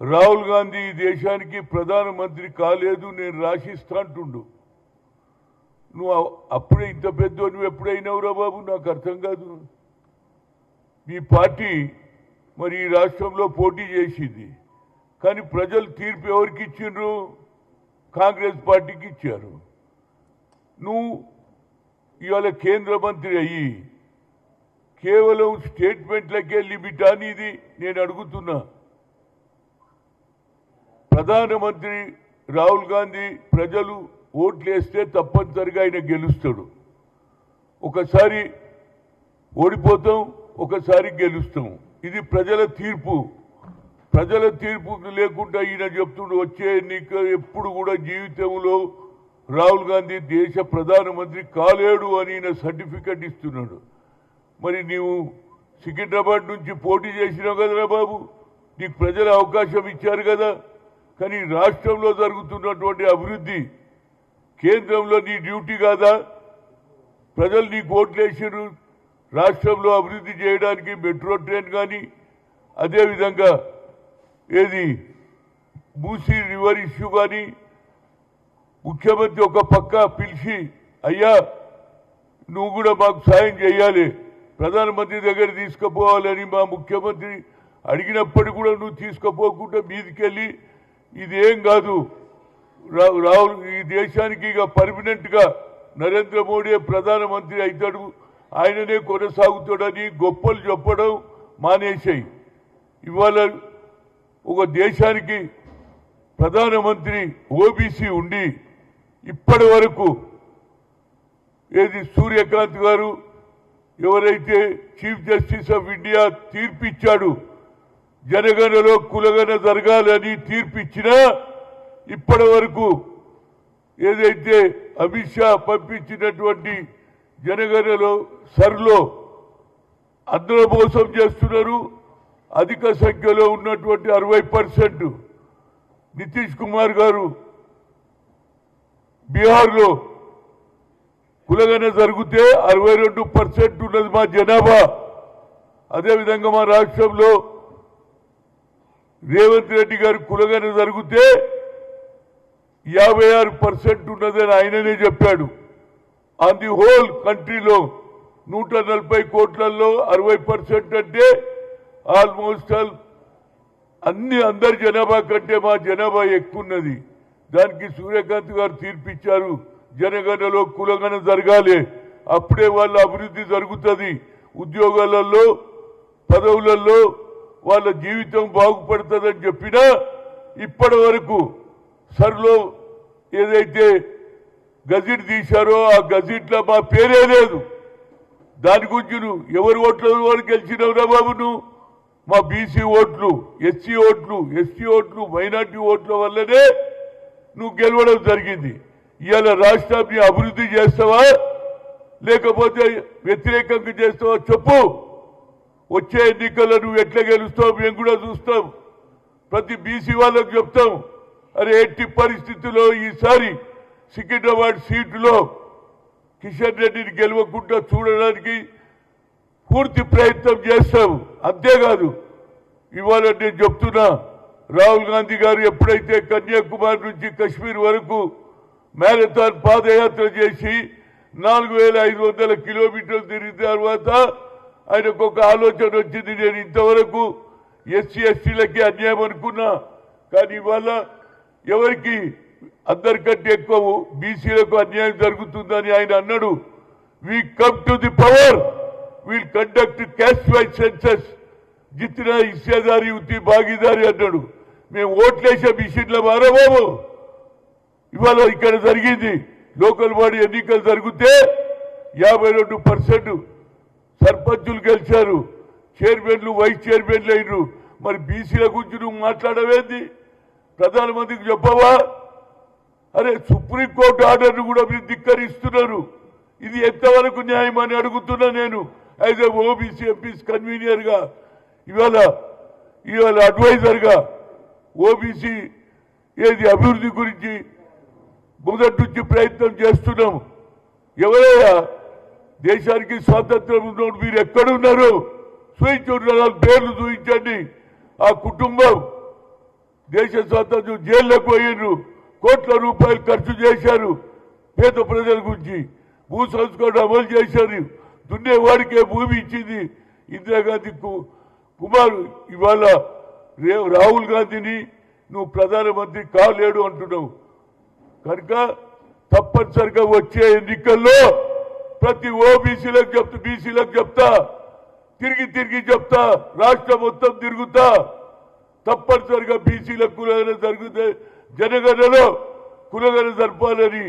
రాహుల్ గాంధీ దేశానికి ప్రధానమంత్రి కాలేదు, నేను రాసిస్తా అంటుండు. నువ్వు అప్పుడే ఇంత పెద్ద నువ్వు ఎప్పుడైనావురా బాబు? నాకు అర్థం కాదు. మీ పార్టీ మరి ఈ రాష్ట్రంలో పోటీ చేసింది, కానీ ప్రజలు తీర్పు ఎవరికి ఇచ్చిండ్రు? కాంగ్రెస్ పార్టీకి ఇచ్చారు. నువ్వు ఇవాళ కేంద్ర మంత్రి అయ్యి కేవలం స్టేట్మెంట్లకే లిమిట్ అని ఇది నేను అడుగుతున్నా. ప్రధానమంత్రి రాహుల్ గాంధీ ప్రజలు ఓట్లేస్తే తప్పనిసరిగా ఆయన గెలుస్తాడు. ఒకసారి ఓడిపోతాం, ఒకసారి గెలుస్తాం. ఇది ప్రజల తీర్పు. ప్రజల తీర్పు లేకుండా ఈయన చెప్తుండు వచ్చే ఎన్నిక ఎప్పుడు కూడా జీవితంలో రాహుల్ గాంధీ దేశ ప్రధానమంత్రి కాలేడు అని ఈయన సర్టిఫికెట్ ఇస్తున్నాడు. మరి నీవు సికింద్రాబాద్ నుంచి పోటీ చేసినావు కదరా బాబు, నీకు ప్రజల అవకాశం ఇచ్చారు కదా. కానీ రాష్ట్రంలో జరుగుతున్నటువంటి అభివృద్ధి కేంద్రంలో నీ డ్యూటీ కాదా? ప్రజలు నీకు ఓట్లేసారు రాష్ట్రంలో అభివృద్ధి చేయడానికి. మెట్రో ట్రైన్ కానీ, అదేవిధంగా ఏది మూసీ రివర్ ఇష్యూ కానీ ముఖ్యమంత్రి ఒక పక్క పిలిచి అయ్యా నువ్వు కూడా మాకు సాయం చేయాలి, ప్రధానమంత్రి దగ్గర తీసుకుపోవాలని మా ముఖ్యమంత్రి అడిగినప్పటికీ కూడా నువ్వు తీసుకుపోకుండా మీదికెళ్ళి ఇదేం కాదు, రాహుల్ ఈ దేశానికి ఇక పర్మనెంట్గా నరేంద్ర మోడీ ప్రధానమంత్రి అవుతాడు, ఆయననే కొనసాగుతాడని గొప్పలు చెప్పడం మానేశాయి. ఇవాళ ఒక దేశానికి ప్రధానమంత్రి ఓబీసీ ఉండి ఇప్పటి వరకు ఏది సూర్యకాంత్ గారు ఎవరైతే చీఫ్ జస్టిస్ ఆఫ్ ఇండియా తీర్పిచ్చాడు జనగణలో కులగణ జరగాలని తీర్పిచ్చినా ఇప్పటి వరకు ఏదైతే అమిత్ షా పంపించినటువంటి జనగణలో సర్లో అందరూ మోసం చేస్తున్నారు. అధిక సంఖ్యలో ఉన్నటువంటి 60%. నితీష్ కుమార్ గారు బీహార్లో కులగణ జరిగితే 62% ఉన్నది మా జనాభా. అదేవిధంగా మా రాష్ట్రంలో రేవంత్ రెడ్డి గారు కులగణ జరిగితే 56% ఉన్నదని ఆయననే చెప్పాడు. ఆన్ ది హోల్ కంట్రీలో 140 కోట్లలో 60% అంటే ఆల్మోస్ట్ అందరి జనాభా కంటే మా జనాభా ఎక్కువ ఉన్నది. దానికి సూర్యకాంత్ గారు తీర్పిచ్చారు, జనగణలో కులగణ జరగాలి, అప్పుడే వాళ్ళ అభివృద్ధి జరుగుతుంది, ఉద్యోగాలలో పదవులలో వాళ్ళ జీవితం బాగుపడుతుందని చెప్పినా ఇప్పటి వరకు సర్లో ఏదైతే గజెట్ తీశారో ఆ గజెట్లో మా పేరే లేదు. దాని గురించి నువ్వు ఎవరి ఓట్ల వరకు గెలిచినవురా బాబు? నువ్వు మా బీసీ ఓట్లు, ఎస్సీ ఓట్లు, ఎస్టీ ఓట్లు, మైనార్టీ ఓట్ల వల్లనే నువ్వు గెలవడం జరిగింది. ఇవాళ రాష్ట్రాన్ని అభివృద్ధి చేస్తావా లేకపోతే వ్యతిరేకంగా చేస్తావా చెప్పు. వచ్చే ఎన్నికల్లో నువ్వు ఎట్లా గెలుస్తావు మేము కూడా చూస్తాం. ప్రతి బీసీ వాళ్ళకు చెప్తాం, అరే ఎట్టి పరిస్థితుల్లో ఈసారి సికింద్రాబాద్ సీటులో కిషన్ రెడ్డిని గెలవకుండా చూడడానికి పూర్తి ప్రయత్నం చేస్తాం. అంతేకాదు ఇవాళ నేను చెప్తున్నా, రాహుల్ గాంధీ గారు ఎప్పుడైతే కన్యాకుమారి నుంచి కశ్మీర్ వరకు మ్యారథాన్ పాదయాత్ర చేసి 4500 కిలోమీటర్లు తిరిగిన తర్వాత ఆయనకు ఒక ఆలోచన వచ్చింది, నేను ఇంతవరకు ఎస్సీ ఎస్టీలకి అన్యాయం అనుకున్నా, కానీ ఇవాళ ఎవరికి అందరికంటే ఎక్కువ బీసీలకు అన్యాయం జరుగుతుందని ఆయన అన్నాడు. We come to the power, we'll conduct caste wise census, జిత్నా హిస్సేదారి ఉత్తి భాగీదారి అన్నాడు. మేము ఓట్లేసే మిషన్ల మారా బాబు. ఇవాళ ఇక్కడ జరిగింది లోకల్ బాడీ ఎన్నికలు జరిగితే 52% సర్పంచులు గెలిచారు, చైర్మన్లు వైస్ చైర్మన్లు అయినరు. మరి బీసీల గురించి నువ్వు మాట్లాడవేంది? ప్రధానమంత్రికి చెప్పవా? అరే సుప్రీంకోర్టు ఆర్డర్ను కూడా మీరు ధిక్కరిస్తున్నారు. ఇది ఎంతవరకు న్యాయం అని అడుగుతున్నా నేను యాజ్ ఏ ఓబీసీ ఎంపీస్ కన్వీనియర్గా, ఇవాళ అడ్వైజర్గా ఓబీసీ ఏది అభివృద్ధి గురించి మొదటి నుంచి ప్రయత్నం చేస్తున్నాం. ఎవరయ్యా దేశానికి స్వాతంత్రం ఉన్నప్పుడు మీరు ఎక్కడున్నారు? చూపించండి, పేర్లు చూపించండి. ఆ కుటుంబం దేశ స్వాతంత్ర్యం జైల్లోకి పోయినరు, కోట్ల రూపాయలు ఖర్చు చేశారు పేద ప్రజల గురించి, భూ సంస్కరణ అమలు చేశారు, దున్నేవాడికే భూమి ఇచ్చింది ఇందిరాగాంధీ కుమారు. ఇవాళ రాహుల్ గాంధీని నువ్వు ప్రధానమంత్రి కాలేడు అంటున్నావు కనుక తప్పనిసరిగా వచ్చే ఎన్నికల్లో ప్రతి ఓబీసీలకు చెప్తా, బీసీలకు చెప్తా, తిరిగి చెప్తా, రాష్ట్రం మొత్తం తిరుగుతా, తప్పనిసరిగా బీసీలకు కులగన జరిగితే జనగణలో కులగన జరపాలని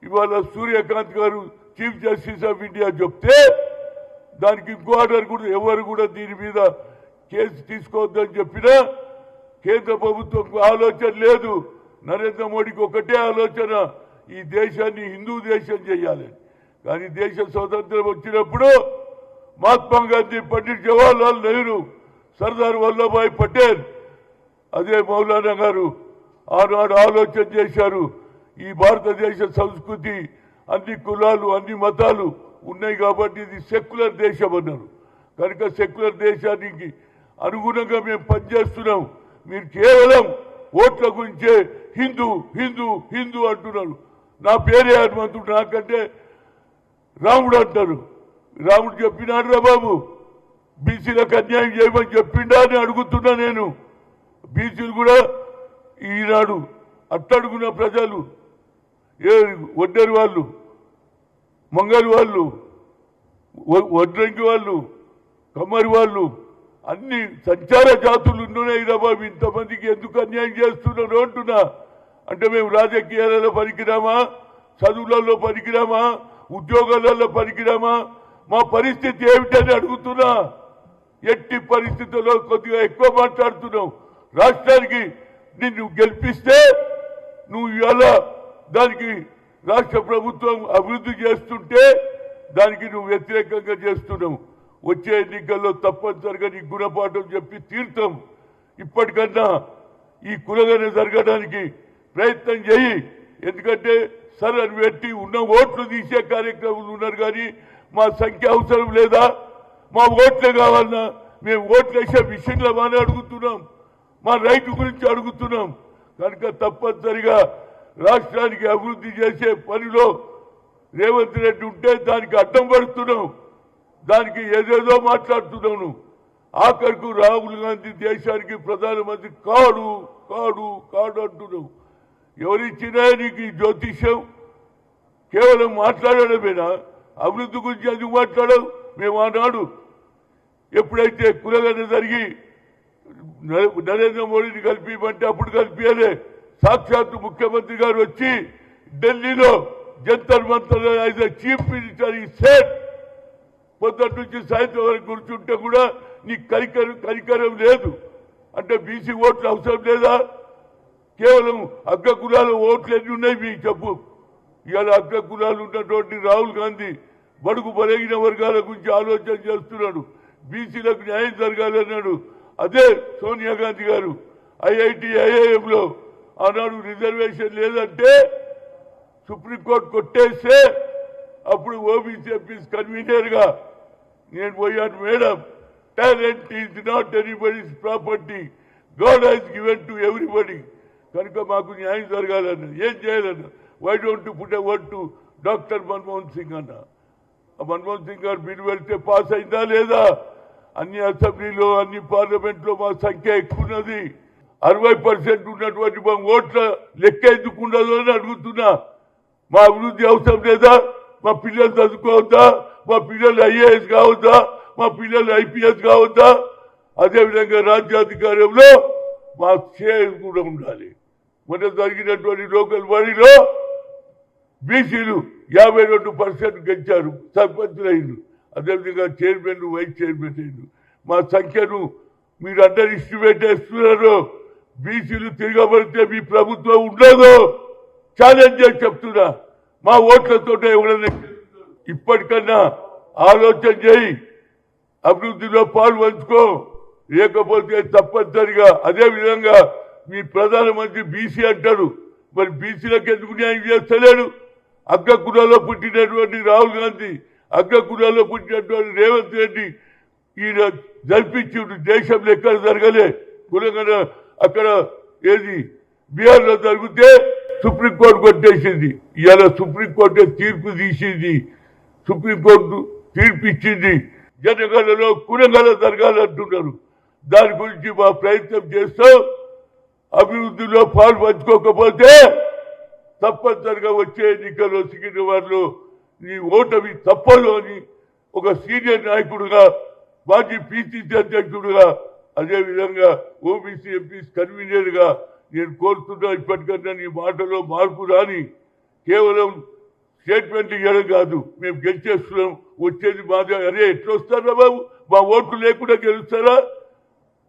ఇవాళ సూర్యకాంత్ గారు చీఫ్ జస్టిస్ ఆఫ్ ఇండియా చెప్తే దానికి ఇంకో ఆర్డర్ కూడా ఎవరు కూడా దీని మీద కేసు తీసుకోవద్దని చెప్పినా కేంద్ర ప్రభుత్వం ఆలోచన లేదు. నరేంద్ర మోడీకి ఒకటే ఆలోచన, ఈ దేశాన్ని హిందూ దేశం చేయాలని. కానీ దేశ స్వాతంత్రం వచ్చినప్పుడు మహాత్మా గాంధీ, పండిట్ జవహర్లాల్ నెహ్రూ, సర్దార్ వల్లభాయ్ పటేల్, అదే మౌలానా గారు ఆనాడు ఆలోచన చేశారు. ఈ భారతదేశ సంస్కృతి అన్ని కులాలు అన్ని మతాలు ఉన్నాయి కాబట్టి ఇది సెక్యులర్ దేశం అన్నారు. కనుక సెక్యులర్ దేశానికి అనుగుణంగా మేము పనిచేస్తున్నాం. మీరు కేవలం ఓట్ల గురించే హిందూ హిందూ హిందూ అంటున్నారు. నా పేరే హనుమంతుడు, నాకంటే రాముడు అంటారు. రాముడు చెప్పినాడు రా బాబు, బీసీలకు అన్యాయం చేయమని చెప్పిండా అని అడుగుతున్నా నేను. బీసీలు కూడా ఈనాడు అట్టడుగున్న ప్రజలు, ఏ వడ్డరి వాళ్ళు, మంగళి వాళ్ళు, వడ్రంగి వాళ్ళు, కమ్మరి వాళ్ళు, అన్ని సంచార జాతులు ఉన్నాయి రా బాబు. ఇంతమందికి ఎందుకు అన్యాయం చేస్తున్నారు అంటున్నా. అంటే మేము రాజకీయాలలో పనికిరామా, చదువులలో పనికిరామా, ఉద్యోగాలలో పనికిరామా? మా పరిస్థితి ఏమిటని అడుగుతున్నా. ఎట్టి పరిస్థితుల్లో కొద్దిగా ఎక్కువ మాట్లాడుతున్నావు. రాష్ట్రానికి నిన్ను గెలిపిస్తే నువ్వు ఇవాళ దానికి రాష్ట్ర ప్రభుత్వం అభివృద్ధి చేస్తుంటే దానికి నువ్వు వ్యతిరేకంగా చేస్తున్నావు. వచ్చే ఎన్నికల్లో తప్పనిసరిగా నీ గుణపాఠం చెప్పి తీర్థం. ఇప్పటికన్నా ఈ కులగన జరగడానికి ప్రయత్నం చేయి. ఎందుకంటే సర్ అని పెట్టి ఉన్న ఓట్లు తీసే కార్యక్రమాలు ఉన్నారు. కానీ మా సంఖ్య అవసరం లేదా? మా ఓట్లే కావాలన్నా మేము ఓట్లు వేసే విషయంలో మానే అడుగుతున్నాం, మా రైతు గురించి అడుగుతున్నాం. కనుక తప్పనిసరిగా రాష్ట్రానికి అభివృద్ధి చేసే పనిలో రేవంత్ రెడ్డి ఉంటే దానికి అడ్డం పడుతున్నాం, దానికి ఏదేదో మాట్లాడుతున్నాను. ఆఖరికి రాహుల్ గాంధీ దేశానికి ప్రధానమంత్రి కాడు కాడు కాడు అంటున్నావు. ఎవరిచ్చినా నీకు ఈ జ్యోతిష్యం? కేవలం మాట్లాడడమేనా? అభివృద్ధి గురించి ఎందుకు మాట్లాడవు? మేము ఆనాడు ఎప్పుడైతే కులగన జరిగి నరేంద్ర మోడీని కలిపిమంటే అప్పుడు కలిపియలే. సాక్షాత్తు ముఖ్యమంత్రి గారు వచ్చి ఢిల్లీలో Jantar Mantar as a chief minister ఈ సెట్ పొద్దుటి నుంచి సాయంత్రం వరకు కూర్చుంటే కూడా నీకు కనికరం లేదు. అంటే బీసీ ఓట్లు అవసరం లేదా? కేవలం అగ్ర కులాల ఓట్లు ఎన్ని ఉన్నాయి మీకు చెప్పు. ఇవాళ అగ్ర కులాలు ఉన్నటువంటి రాహుల్ గాంధీ బడుగు బలగిన వర్గాల గురించి ఆలోచన చేస్తున్నాడు. బీసీలకు న్యాయం జరగాలన్నాడు. అదే సోనియా గాంధీ గారు ఐఐటి ఐఐఎంలో ఆనాడు రిజర్వేషన్ లేదంటే సుప్రీంకోర్టు కొట్టేస్తే అప్పుడు ఓబీసీ ఎంపీస్ కన్వీనర్గా నేను పోయాను. Madam, talent is not anybody's property, God has given to everybody. కనుక మాకు న్యాయం జరగాలన్న. ఏం చేయాలన్న? Why don't put a word to doctor Manmohan Singh అన్న. మన్మోహన్ సింగ్ గారు బిల్ వెళ్తే పాస్ అయిందా లేదా? అన్ని అసెంబ్లీలో అన్ని పార్లమెంట్లో మా సంఖ్య ఎక్కువ ఉన్నది. 60% ఉన్నటువంటి మా ఓట్ల లెక్క ఎందుకు ఉండదు అని అడుగుతున్నా. మా అభివృద్ధి అవసరం లేదా? మా పిల్లలు చదువుకోవద్దా? మా పిల్లలు ఐఏఎస్ కావద్దా? మా పిల్లలు ఐపీఎస్ కావద్దా? అదేవిధంగా రాజ్యాధికారంలో మా షేర్ కూడా ఉండాలి. మొన్న జరిగినటువంటి లోకల్ బాడీలో బీసీలు 52% గెలిచారు, సర్పంచులు అయింది. అదేవిధంగా చైర్మన్ వైస్ చైర్మన్ అయింది. మా సంఖ్యను మీరు అండర్ ఎస్టిమేట్ చేస్తున్నారు. బీసీలు తిరగబడితే మీ ప్రభుత్వం ఉండదు. ఛాలెంజ్ చేసి చెప్తున్నా. మా ఓట్లతో ఎవరైనా ఇప్పటికన్నా ఆలోచన చేయి, అభివృద్ధిలో పాలు పంచుకో. లేకపోతే తప్పనిసరిగా అదేవిధంగా మీ ప్రధానమంత్రి బీసీ అంటాడు. మరి బీసీలకు ఎందుకు న్యాయం చేస్తలేడు? అగ్ర కులాల్లో పుట్టినటువంటి రాహుల్ గాంధీ, అగ్ర కులాల్లో పుట్టినటువంటి రేవంత్ రెడ్డి ఈయన జరిపించి దేశంలో ఎక్కడ జరగలే కులంగా. అక్కడ ఏది బీహార్లో జరిగితే సుప్రీంకోర్టు కొట్టేసింది. ఇవాళ సుప్రీంకోర్టు తీర్పు తీసింది, సుప్రీంకోర్టు తీర్పు ఇచ్చింది. జనగణలో కులగణ జరగాలంటున్నారు. దాని గురించి మా ప్రయత్నం చేస్తాం. అభివృద్ధిలో పాలు పంచుకోకపోతే తప్పనిసరిగా వచ్చే ఎన్నికల్లో సికింద్రాబాద్లో నీ ఓటమి తప్పదు అని ఒక సీనియర్ నాయకుడుగా, మాజీ పిసిసి అధ్యక్షుడుగా, అదేవిధంగా ఓబీసీ ఎంపీస్ కన్వీనర్గా నేను కోరుతున్నా. ఇప్పటికన్నా నీ మాటలో మార్పు రాని, కేవలం స్టేట్మెంట్ ఇవ్వడం కాదు, మేము గెలిచేస్తున్నాం, వచ్చేది మాదే. అరే ఎట్లా వస్తారా బాబు, మా ఓట్లు లేకుండా గెలుస్తారా?